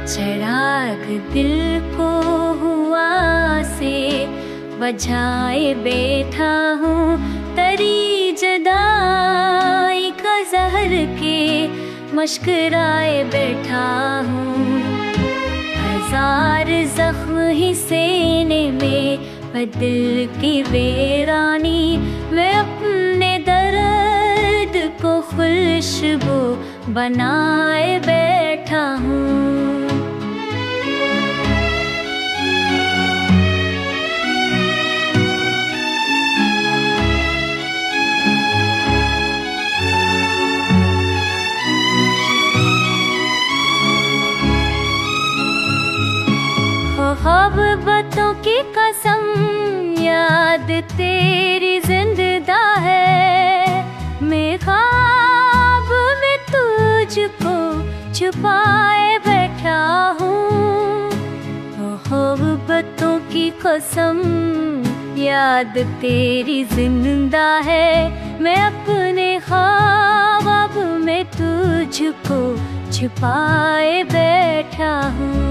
चिराग दिल को हुआ से बझाए बैठा हूँ, तरी जुदाई का जहर के मुस्कुराए बैठा हूँ। हजार जख्म ही सीने में दिल की वीरानी, मैं अपने दर्द को खुशबू बनाए बैठा हूँ। मोहब्बतों की कसम याद तेरी जिंदा है, मैं ख्वाब में तुझको छुपाए बैठा हूँ। मोहब्बतों की कसम याद तेरी जिंदा है, मैं अपने ख्वाब में तुझको छुपाए बैठा हूँ।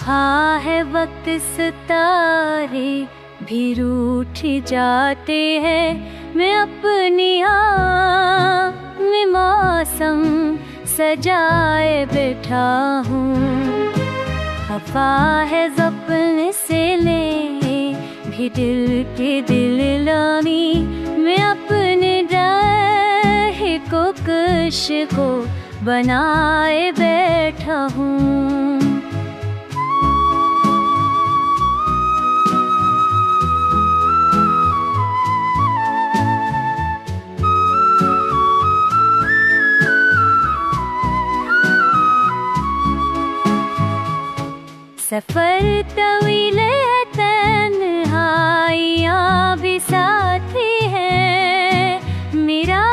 हाँ है वक्त सितारे भी रूठ जाते हैं, मैं अपनी आँख में मौसम सजाए बैठा हूँ। खफा है ज़प्न से ले भी दिल के दिल लानी, मैं अपने राह को कश को बनाए बैठा हूँ। सफर तवील है, तन्हाइयाँ भी साथी हैं, मेरा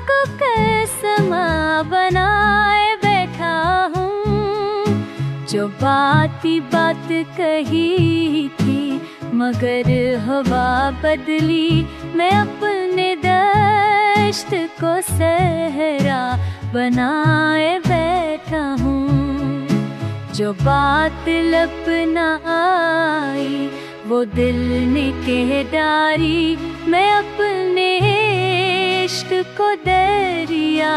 को कसमा बनाए बैठा हूँ। जो बात कही थी मगर हवा बदली, मैं अपने दश्त को सहरा बनाए बैठा हूँ। जो बात लब न आई वो दिल ने कह डारी, मैं अपने इश्क को दरिया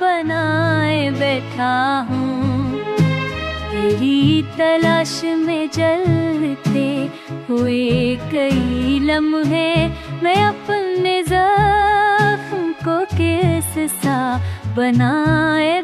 बनाए बैठा हूँ। तेरी तलाश में जलते हुए कई लम्हे, मैं अपने ज़ख्म को किस सा बनाए